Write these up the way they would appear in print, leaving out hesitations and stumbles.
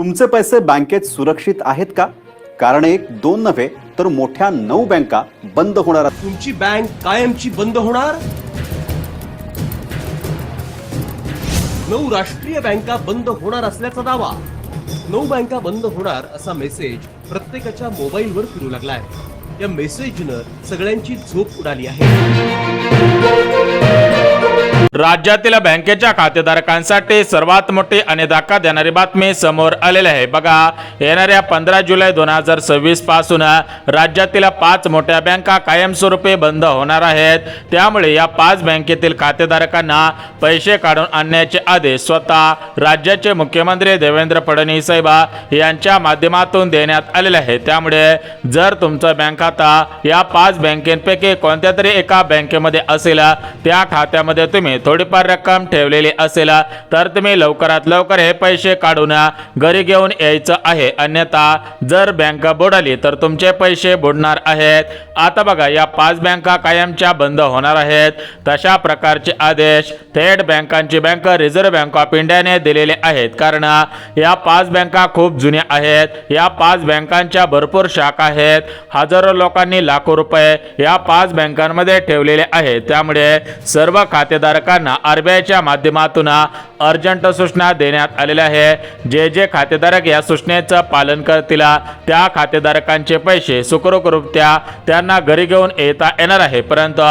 तुमचे पैसे बँकेत सुरक्षित आहेत का? कारण एक दोन नव्हे तर मोठ्या 9 बँका बंद होणार आहेत. तुमची बँक कायमची बंद होणार? 9 राष्ट्रीय बँका बंद होणार असल्याचा दावा. 9 बँका बंद होणार असा मेसेज प्रत्येकाच्या मोबाईलवर फिरू लागलाय. या मेसेजनं सगळ्यांची झोप उडाली आहे. राज्यातील बँकेच्या खातेधारकांसाठी सर्वात मोठी आणि धक्का देणारी बातमी समोर आलेली आहे. बघा, येणाऱ्या 15 जुलै 2026 पासून राज्यातील 5 मोठ्या बँका कायमस्वरूपी बंद होणार आहेत. त्यामुळे या 5 बँकेतील खातेधारकांना पैसे काढून आणण्याचे आदेश स्वतः राज्याचे मुख्यमंत्री देवेंद्र फडणवीस साहेब यांच्या माध्यमातून देण्यात आलेले आहे. त्यामुळे जर तुमचा बँक खाता या 5 बँकेपैकी कोणत्या तरी एका बँकेमध्ये असेल, त्या खात्यामध्ये तुम्ही थोडीफार रक्कम ठेवलेली असेल तर तुम्ही लवकरात लवकर हे पैसे काढून घरी घेऊन यायचं आहे. अन्यथा जर बँक बुडाली तर तुमचे पैसे बुडणार आहेत. आता बघा, या 5 बँका कायमच्या बंद होणार आहेत. तशा प्रकारचे आदेश थेट बँकांची बँक रिझर्व्ह बँक ऑफ इंडियाने दिलेले आहेत. कारण या 5 बँका खूप जुन्या आहेत. या 5 बँकांच्या भरपूर शाखा आहेत. हजारो लोकांनी लाखो रुपये या 5 बँकांमध्ये ठेवलेले आहेत. त्यामुळे सर्व खातेधारकांना आरबीआयच्या माध्यमातून अर्जंट सूचना देण्यात आलेल्या आहे. जे खातेधारक या सूचनेचं पालन करतील त्या खातेधारकांचे पैसे सुखरूपरित्या त्यांना घरी घेऊन येता येणार आहे. परंतु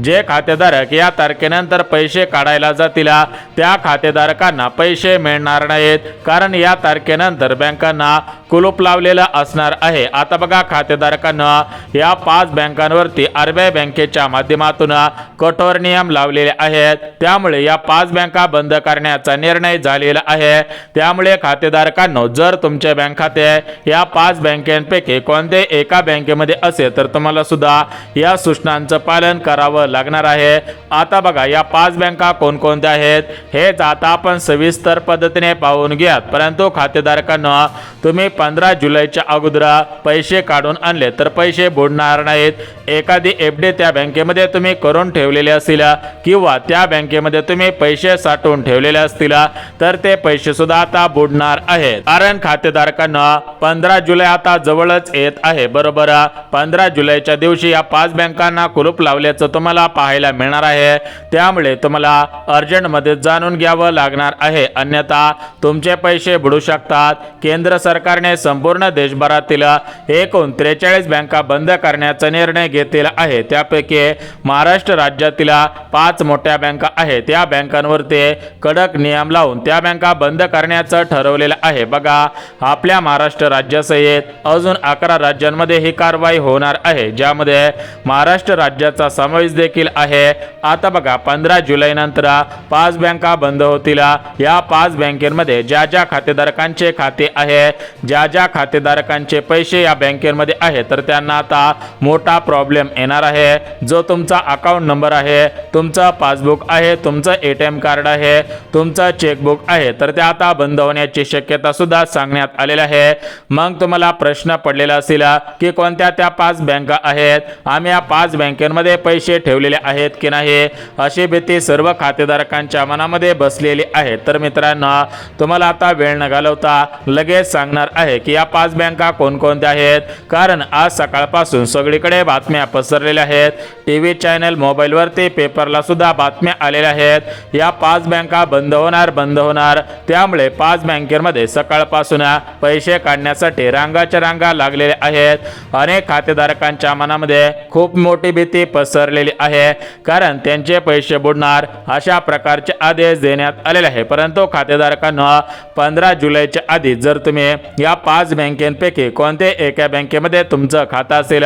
जे खातेधारक या तारखेनंतर पैसे काढायला जातील त्या खातेधारकांना पैसे मिळणार नाहीत. कारण या तारखेनंतर बँकांना कुलूप लावलेलं असणार आहे. आता बघा, खातेधारकांना या 5 बँकांवरती आरबीआय बँकेच्या माध्यमातून कठोर नियम लावलेले आहेत. त्यामुळे या 5 बँका बंद करण्याचा निर्णय झालेला आहे. त्यामुळे खातेधारकांनो, जर तुमचे बँक खाते या 5 बँकांपैकी कोणत्याही एका बँकेमध्ये असेल तर तुम्हाला सुद्धा या सूचनांचं पालन करावं लागणार आहे. आता बघा, या 5 बँका कोणकोणत्या आहेत हेच आता आपण सविस्तर पद्धतीने पाहून घ्यात. परंतु खातेधारकांना, तुम्ही 15 जुलैच्या अगोदर पैसे काढून आणले तर पैसे बुडणार नाहीत. एखादी एफडी त्या बँकेमध्ये तुम्ही करून ठेवलेले असतील किंवा त्या बँकेमध्ये तुम्ही पैसे साठवून ठेवलेले असतील तर ते पैसे सुद्धा आता बुडणार आहेत. कारण खातेधारकांना 15 जुलै आता जवळच येत आहे. बरोबर, 15 जुलैच्या दिवशी या 5 बँकांना कुलूप लावल्याचं तुम्हाला पाहायला मिळणार आहे. त्यामुळे तुम्हाला अर्जंटमध्ये जाणून घ्यावं लागणार आहे. अन्यथा तुमचे पैसे बुडू शकतात. केंद्र सरकारने संपूर्ण देशभरातील एकूण 43 बँका बंद करण्याचा निर्णय घेतलेला आहे. त्यापैकी महाराष्ट्र राज्यातील 5 मोठ्या बँका आहेत. त्या बँकांवरती कडक नियम लावून त्या बँका बंद करण्याचं ठरवलेलं आहे. बघा, आपल्या महाराष्ट्र राज्यासहित अजून 11 राज्यांमध्ये ही कारवाई होणार आहे, ज्यामध्ये महाराष्ट्र राज्याचा समावेश देखील आहे. आता बघा, 15 जुलै नंतर 5 बँका बंद होतील. या 5 बँकेमध्ये ज्या खातेधारकांचे खाते आहे, ज्या खातेधारकांचे पैसे या बँकेमध्ये आहे, तर त्यांना आता मोठा प्रॉब्लेम येणार आहे. जो तुमचा अकाउंट नंबर आहे, तुमचा पासबुक आहे, तुमचं एटीएम कार्ड आहे, तुमचं चेकबुक आहे, तर ते आता बंद होण्याची शक्यता सुद्धा सांगण्यात आलेली आहे. मग तुम्हाला प्रश्न पडलेला असेल की कोणत्या त्या 5 बँका आहेत, आम्ही या 5 बँकांमध्ये पैसे ठेवलेले आहेत की नाही, अशी भीती सर्व खातेधारकांच्या मनामध्ये बसलेली आहे. तर मित्रांनो, तुम्हाला आता वेळ न घालवता लगेच सांगणार आहे की या 5 बँका कोणकोणत्या आहेत. कारण आज सकाळपासून सगळीकडे बातम्या पसरलेल्या आहेत. टीव्ही चॅनल, मोबाईलवरती, पेपरला सुद्धा बातम्या आलेल्या आहेत. या 5 बँका बंद होणार. त्यामुळे 5 बँकेमध्ये सकाळपासून पैसे काढण्यासाठी रांगाच्या रांगा लागलेल्या आहेत. अनेक खातेधारकांच्या मनामध्ये खूप मोठी भीती पसरलेली आहे. कारण त्यांचे पैसे बुडणार अशा प्रकारचे आदेश देण्यात आलेले आहे. परंतु खातेधारकांना 15 जुलैच्या आधी जर तुम्ही या 5 बँकेपैकी कोणत्याही एका बँकेमध्ये तुमचं खातं असेल,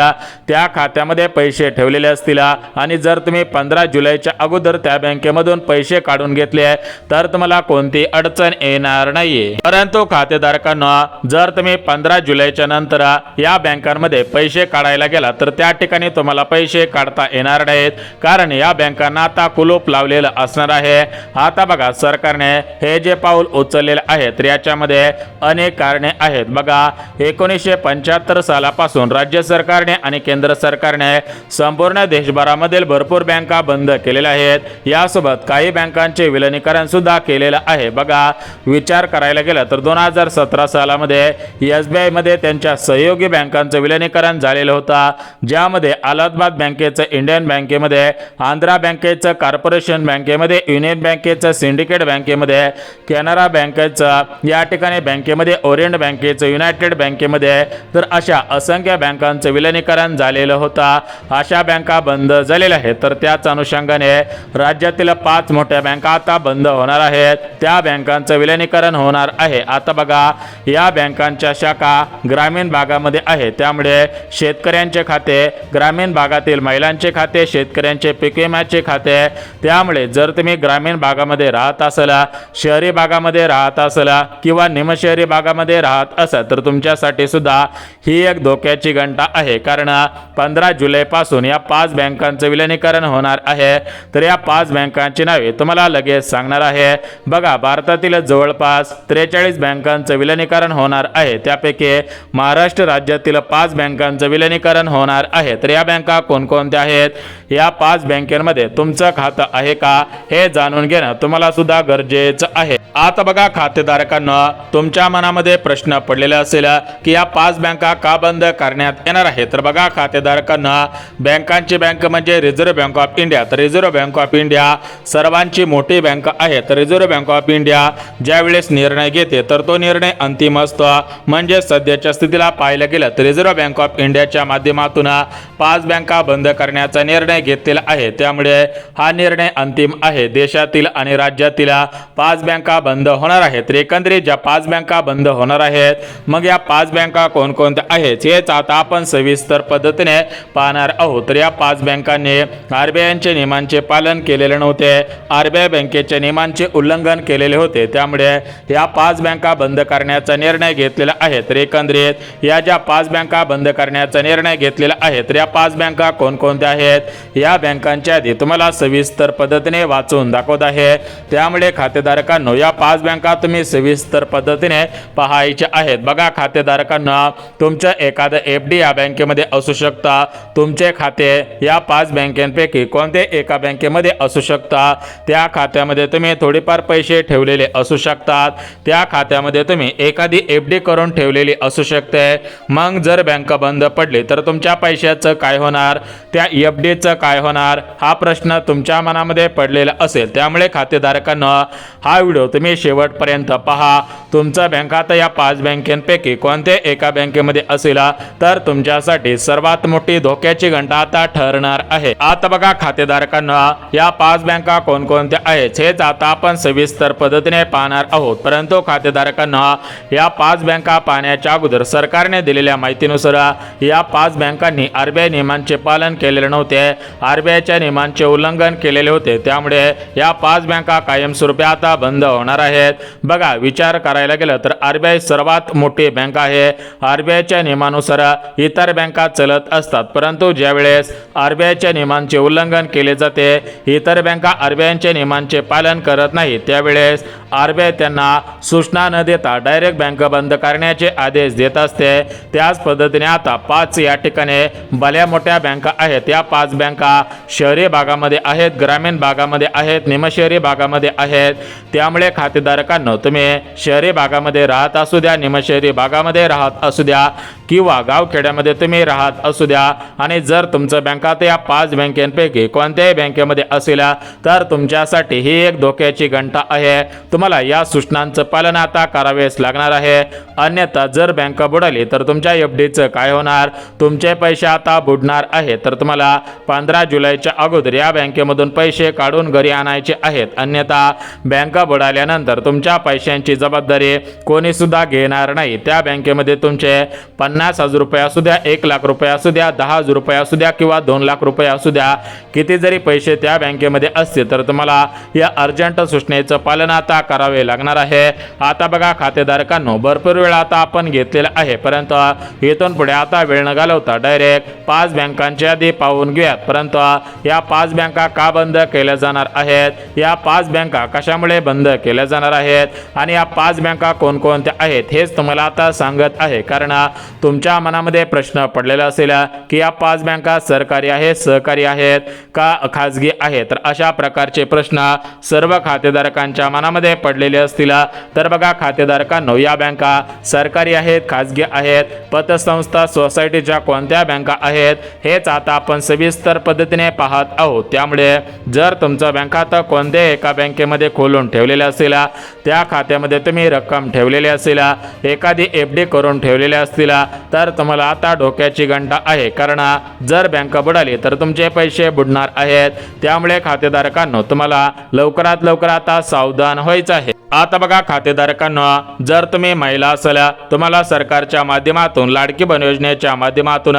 त्या खात्यामध्ये पैसे ठेवलेले असतील आणि जर तुम्ही 15 जुलैच्या अगोदर त्या बँकेमधून पैसे काढून घेतले तर तुम्हाला कोणती अडचण येणार नाहीये. परंतु खातेधारकांना, जर तुम्ही तुम्ही 15 जुलैच्या नंतर या बँकांमध्ये पैसे काढायला गेला तर त्या ठिकाणी तुम्हाला पैसे काढता येणार नाहीत, कारण या बँकांना आता कुलूप लावलेलं असणार आहे. आता बघा, सरकारने हे जे पाऊल उचललेले आहे तर याच्यामध्ये अनेक कारणे आहेत. बघा, 1975 सालापासून राज्य सरकारने आणि केंद्र सरकारने संपूर्ण देशभरामधील भरपूर बँका बंद केलेल्या आहेत. यासोबत काही बँकांचे विलिनीकरण सुद्धा केलेलं आहे. बघा, विचार करायला गेला तर 2017 सालामध्ये SBI मध्ये त्यांच्या सहयोगी बँकांचं विलिनीकरण झालेलं होतं, ज्यामध्ये अलाहाबाद बँकेचं इंडियन बँकेमध्ये, आंध्रा बँकेचं कॉर्पोरेशन बँकेमध्ये, युनियन बँकेचं सिंडिकेट बँकेमध्ये, कॅनरा बँकेचं या ठिकाणी बँकेमध्ये, ओरिएंट बँकेचं युनायटेड बँकेमध्ये, तर अशा असंख्य बँकांचं विलिनीकरण झालेलं होतं. अशा बँका बंद झालेल्या आहेत. तर त्याच अनुषंगाने राज्यातील 5 मोठ्या बँका आता बंद होणार आहेत. त्या बँकांचं विलिनीकरण होणार आहे. आता बघा, या बँकांच्या शाखा ग्रामीण भागामध्ये आहेत, त्यामुळे शेतकऱ्यांचे खाते, ग्रामीण भागातील महिलांचे खाते, शेतकऱ्यांचे पीक विम्याचे खाते, त्यामुळे जर तुम्ही ग्रामीण भागामध्ये राहत असाल, शहरी भागामध्ये राहत असाल किंवा निमशहरी भागामध्ये राहत असाल तर तुमच्यासाठी सुद्धा ही एक धोक्याची घंटा आहे, कारण 15 जुलैपासून या 5 बँकांचं विलिनीकरण होणार आहे. तर या 5 बँकांची नावे तुम्हाला लगेच सांगणार आहे. बघा, भारतातील जवळपास 43 बँकांचं विलिनीकरण होणार आहे. त्यापैकी महाराष्ट्र राज्यातील 5 बँकांचं विलिनीकरण होणार आहे. तर या बँका कोणकोणत्या आहेत, या 5 बँकांमध्ये तुमचं खातं आहे का हे जाणून घेणं तुम्हाला सुद्धा गरजेचं आहे. आता बघा, खातेधारकांना तुमच्या मनामध्ये प्रश्न पडलेला असेल की या 5 बँका का बंद करण्यात येणार आहे. तर बघा, खातेधारकांना बँकांची बँक म्हणजे रिझर्व्ह बँक ऑफ इंडिया. तर रिझर्व्ह बँक ऑफ इंडिया सर्वांची मोठी बँक आहे. तर रिझर्व्ह बँक ऑफ इंडिया ज्या वेळेस निर्णय घेते तर तो निर्णय अंतिम असतो. म्हणजे सध्याच्या स्थितीला पाहायला गेलं तर रिझर्व्ह बँक ऑफ इंडियाच्या माध्यमातून 5 बँका बंद करण्याचा निर्णय घेतलेला आहे. त्यामुळे हा निर्णय अंतिम आहे. देशातील आणि राज्यातील 5 बँका बंद होणार आहेत. तर एकंदरीत ज्या 5 बँका बंद होणार आहेत, मग या 5 बँका कोणकोणत्या आहेत हेच आता आपण सविस्तर पद्धतीने पाहणार आहोत. तर या 5 बँकांनी RBIचे नियमांचे पालन केलेले नव्हते, RBI बँकेच्या नियमांचे उल्लंघन केलेले होते, त्यामुळे या 5 बँका बंद करण्याचा निर्णय घेतलेला आहे. तर एकंदरीत या ज्या 5 बँका बंद करण्याचा निर्णय घेतलेला आहे तर या 5 बँका कोणकोणत्या आहेत, या बँकांच्या आधी तुम्हाला सविस्तर पद्धतीने वाचून दाखवत आहे. त्यामुळे खातेधारकांनो, या 5 बँका तुम्ही सविस्तर पद्धतीने पाहायच्या आहेत. बघा, खातेधारकांना तुमचं एखादं FD या बँकेमध्ये असू शकता. तुमचे खाते या 5 बँकांपैकी कोणते एका बँकेमध्ये असू शकता. त्या खात्यामध्ये तुम्ही थोडेफार पैसे ठेवलेले असू शकतात. त्या खात्यामध्ये तुम्ही एखादी FD करून ठेवलेली असू शकते. मग जर बँक बंद पडली तर तुमच्या पैशाचं काय होणार, त्या FDचं काय होणार, हा प्रश्न तुमच्या मनामध्ये पडलेला असेल. त्यामुळे खातेधारकांना हा व्हिडिओ तुम्ही शेवटपर्यंत पहा. तुमचं बँक खातं या 5 बँकांपैकी कोणते एका बँकेमध्ये असेल तर तुमच्यासाठी सर्वात मोठी धोक्याची घंटा आता ठरणार आहे. आता बघा, खातेधारकांना या 5 बँका कोणकोणत्या आहेत हेच आता आपण सविस्तर पद्धतीने पाहणार आहोत. परंतु खातेधारकांना या 5 बँका पाहण्याच्या अगोदर सरकारने दिलेल्या माहितीनुसार या 5 बँकांनी RBI नियमांचे पालन केलेले नव्हते, RBIच्या नियमांचे उल्लंघन केलेले होते. त्यामुळे या 5 बँका कायमस्वरूपी आता बंद होणार आहेत. बघा, विचार करायला गेलं तर RBI सर्वात मोठी बँक आहे. RBIच्या नियमानुसार इतर बँका चलत असतात, परंतु ज्यावेळेस RBIच्या नियमांचे उल्लंघन केले जाते, इतर बँका RBIच्या नियमांचे पालन करत नाही, त्यावेळेस RBI त्यांना सूचना न देता डायरेक्ट बँक बंद करण्याचे आदेश देत असते. त्याच पद्धतीने आता 5 या ठिकाणी भल्या मोठ्या बँका आहेत. या 5 बँका शहरी भागामध्ये आहेत, ग्रामीण भागामध्ये आहेत, निमशहरी भागामध्ये आहेत. त्यामुळे खातेधारकांनो, तुम्ही शहरी भागामध्ये राहत असू द्या, निमशहरी भागामध्ये राहत असू द्या किंवा गावखेड्यामध्ये तुम्ही राहत असू द्या, आणि जर तुमचं बँक खाते या 5 बँकांपैकी कोणत्याही बँकेमध्ये असेल तर तुमच्यासाठी ही एक धोक्याची घंटा आहे. तुम्हाला या सूचनांचं पालन आता करावेच लागणार आहे. अन्यथा जर बँक बुडाली तर तुमच्या FDचं काय होणार, तुमचे पैसे आता बुडणार आहे. तर तुम्हाला 15 जुलैच्या अगोदर या बँकेमधून पैसे काढून घरी आणायचे आहेत. अन्यथा बँक बुडाल्यानंतर तुमच्या पैशांची जबाबदारी कोणी सुद्धा घेणार नाही. त्या बँकेमध्ये तुमचे 50,000 रुपये असू द्या, 1 लाख रुपये असू द्या, 10,000 रुपये असू द्या किंवा 2 लाख रुपये असू द्या, किती जरी पैसे त्या बँकेमध्ये असतील तर तुम्हाला या अर्जंट सूचनेचं पालन आता करावे लागणार आहे. आता बघा खातेधारकांनो, भरपूर वेळा आता आपण घेतलेला आहे, परंतु इथून पुढे आता वेळ न घालवता डायरेक्ट 5 बँकांची यादी पाहून घेऊयात. परंतु या 5 बँका का बंद केल्या जाणार आहेत, या 5 बँका कशामुळे बंद केल्या जाणार आहेत आणि या 5 बँका कोणकोणत्या आहेत हेच तुम्हाला आता सांगत आहे. कारण तुमच्या मनामध्ये प्रश्न पडलेला असेल की या 5 बँका सरकारी आहेत, सहकारी आहेत का खाजगी आहेत. तर अशा प्रकारचे प्रश्न सर्व खातेधारकांच्या मनामध्ये पडलेले असतील. तर बघा खातेधारकांनो, या बँका सरकारी आहेत, खाजगी आहेत, पतसंस्था, सोसायटीच्या कोणत्या बँका आहेत हेच आता आपण सविस्तर पद्धतीने पाहत आहोत. त्यामुळे जर तुमचं बँक खातं कोणत्याही एका बँकेमध्ये खोलून ठेवलेलं असेल, त्या खात्यामध्ये तुम्ही रक्कम ठेवलेली असेल, एखादी FD करून ठेवलेली असतील, तर तुम्हाला आता डोक्याची घंटा आहे. कारण जर बँक बुडाली तर तुमचे पैसे बुडणार आहेत. त्यामुळे खातेधारकांनो, तुम्हाला लवकरात लवकर आता सावधान व्हायचं आहे. आता बघा खातेधारकांनो, जर तुम्ही महिला असल्या, तुम्हाला सरकारच्या माध्यमातून लाडकी बहीण योजनेच्या माध्यमातून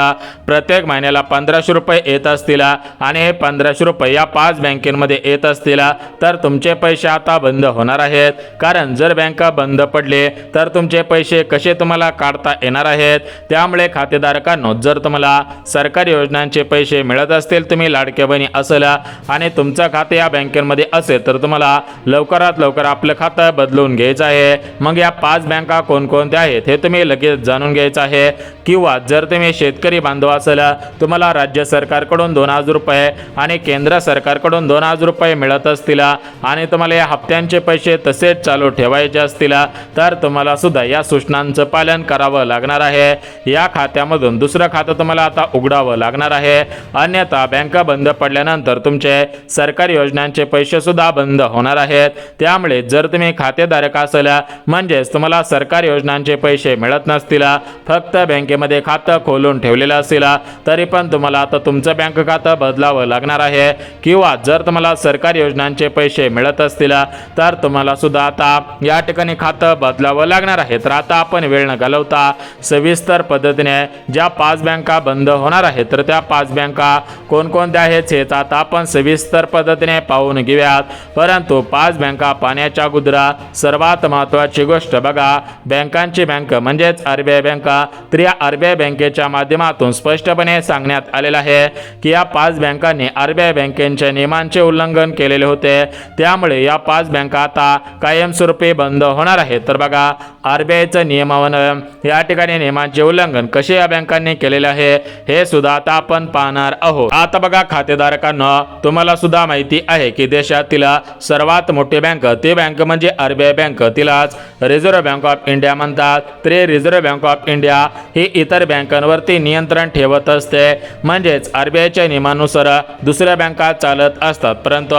प्रत्येक महिन्याला 1500 रुपये येत असतील आणि हे 1500 रुपये या 5 बँकेमध्ये येत असतील, तर तुमचे पैसे आता बंद होणार आहेत. कारण जर बँका बंद पडले तर तुमचे पैसे कसे तुम्हाला काढता येणार आहेत. त्यामुळे खातेधारकांनो, जर तुम्हाला सरकारी योजनांचे पैसे मिळत असतील, तुम्ही लाडक्या बहिणी असेल आणि तुमचं खाते या बँकेमध्ये असेल, तर तुम्हाला लवकरात लवकर आपलं खातं बदलून घ्यायचं आहे. मग या 5 बँका कोणकोणत्या आहेत हे तुम्ही लगेच जाणून घ्यायचं आहे. किंवा जर तुम्ही शेतकरी बांधव असाल, तुम्हाला राज्य सरकारकडून 2000 रुपये आणि केंद्र सरकारकडून 2000 रुपये मिळत असतील आणि तुम्हाला या हप्त्यांचे पैसे तसेच चालू ठेवायचे असतील, तर तुम्हाला सुद्धा या सूचनांचं पालन करावं लागणार आहे. या खात्यामधून दुसरं खातं तुम्हाला आता उघडावं लागणार आहे. अन्यथा बँका बंद पडल्यानंतर तुमचे सरकारी योजनांचे पैसे सुद्धा बंद होणार आहेत. त्यामुळे जर तुम्ही खातेधारक असेल, म्हणजेच तुम्हाला सरकारी योजनांचे पैसे मिळत नसतील, फक्त बँकेमध्ये खातं खोलून ठेवलेलं असेल, तरी पण तुम्हाला आता तुमचं बँक खातं बदलावं लागणार आहे. किंवा जर तुम्हाला सरकारी योजनांचे पैसे मिळत असतील, तर तुम्हाला सुद्धा आता या ठिकाणी खातं बदलावं लागणार आहे. तर आता आपण वेळ न घालवता सविस्तर पद्धतीने ज्या 5 बँका बंद होणार आहेत, तर त्या 5 बँका कोणकोणत्या आहेत हेच आता आपण सविस्तर पद्धतीने पाहून घेऊयात. परंतु 5 बँका पाहण्याच्या अगोदर सर्वात महत्त्वाची गोष्ट बघा, बँकांची बँक म्हणजेच RBI बँका, तर या RBI बँकेच्या माध्यमातून स्पष्टपणे सांगण्यात आलेलं आहे की या 5 बँकांनी RBI बँकेच्या नियमांचे उल्लंघन केलेले होते. त्यामुळे या 5 बँका आता कायमस्वरूपी बंद होणार आहेत. तर बघा RBIचं नियमावनं या ठिकाणी नियमांचे उल्लंघन कसे या बँकांनी केलेले आहे हे सुद्धा आता आपण पाहणार आहोत. आता बघा खातेधारकांना, तुम्हाला सुद्धा माहिती आहे की देशातील सर्वात मोठी बँक ती बँक म्हणजे RBI बँक, तिलाच रिझर्व्ह बँक ऑफ इंडिया म्हणतात. तर रिझर्व्ह बँक ऑफ इंडिया ही इतर बँकांवरती नियंत्रण ठेवत असते. म्हणजेच RBIच्या नियमानुसार दुसऱ्या बँका चालत असतात. परंतु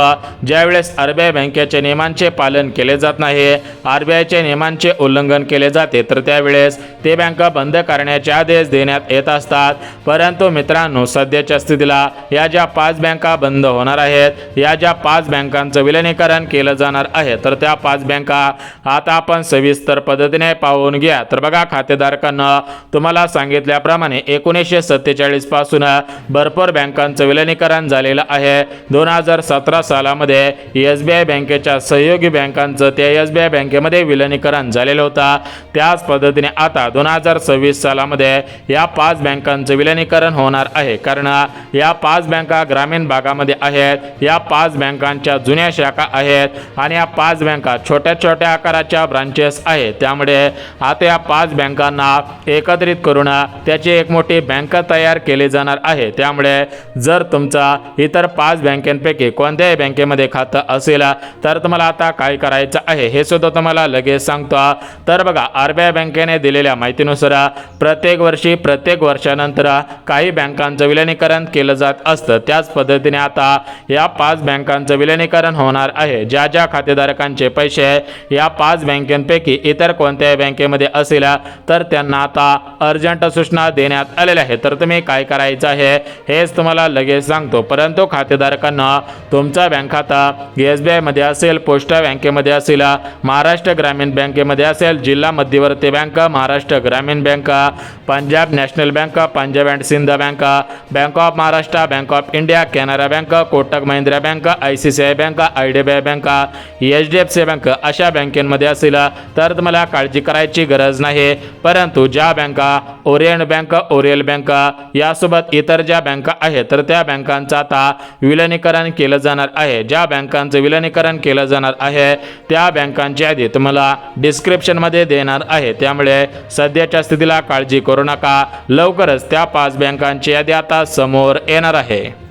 ज्यावेळेस RBI बँकेच्या नियमांचे पालन केले जात नाही, RBIच्या नियमांचे उल्लंघन केले जाते, तर त्यावेळेस ते बँका बंद करण्याचे आदेश देण्यात येत असतात. परंतु मित्रांनो, सध्याच्या स्थितीला या ज्या 5 बँका बंद होणार आहेत, या ज्या 5 बँकांचं विलिनीकरण केलं जाणार आहे, तर त्या 5 बँका आता आपण सविस्तर पद्धतीने पाहून घ्या. तर बघा खातेधारकांना, तुम्हाला सांगितल्याप्रमाणे 1947 पासून भरपूर बँकांचं विलिनीकरण झालेलं आहे. 2017 सालामध्ये SBI बँकेच्या सहयोगी बँकांचं त्या SBI बँकेमध्ये विलिनीकरण झालेलं होतं. त्याच पद्धतीने आता 2026 सालामध्ये या 5 बँकांचं विलिनीकरण होणार आहे. कारण या 5 बँका ग्रामीण भागामध्ये आहेत, या 5 बँकांच्या जुन्या शाखा आहेत आणि या 5 बँका छोट्या छोट्या आकाराच्या ब्रांचेस आहेत. त्यामुळे आता या 5 बँकांना एकत्रित करून त्याची एक मोठी बँक तयार केली जाणार आहे. त्यामुळे जर तुमचा इतर 5 बँकांपैकी कोणत्याही बँकेमध्ये खातं असेल, तर तुम्हाला आता काय करायचं आहे हे सुद्धा तुम्हाला लगेच सांगतो. तर बघा RBI बँकेने दिलेल्या माहितीनुसार प्रत्येक वर्षी प्रत्येक वर्षानंतर काही बँकांचं विलिनीकरण केलं जात असतं. त्याच पद्धतीने आता या 5 बँकांचं विलिनीकरण होणार आहे. ज्या ज्या खातेधारकांचे पैसे या 5 बँकांपैकी इतर कोणत्याही बँकेमध्ये असेल, तर त्यांना आता अर्जंट सूचना देण्यात आलेल्या आहेत. तर तुम्ही काय करायचं आहे हेच तुम्हाला लगेच सांगतो. परंतु खातेधारकांना, तुमचा बँक खाता SBI मध्ये असेल, पोस्ट बँकेमध्ये असेल, महाराष्ट्र ग्रामीण बँकेमध्ये असेल, जिल्हा मध्यवर्ती Bank, Maharashtra Gramin Bank, Punjab National Bank, Punjab and Sind Bank, Bank of Maharashtra, Bank of India, Canara Bank, Kotak Mahindra Bank, ICICI Bank, IDBI Bank, HDFC Bank अशा बँकेमध्ये असेल, तर तुम्हाला काळजी करायची करायची गरज नाही, परंतु ज्या बँका ओरिएंट बँक, ओरियल बँक यासोबत इतर ज्या बँका आहेत तर त्या बँकांचं आता विलिनीकरण केलं जाणार आहे. ज्या बँकांचं विलिनीकरण केलं जाणार आहे त्या बँकांची यादी तुम्हाला डिस्क्रिप्शनमध्ये देणार आहे. त्यामुळे सध्याच्या स्थितीला काळजी करू नका. लवकरच त्या 5 बँकांची यादी आता समोर येणार आहे.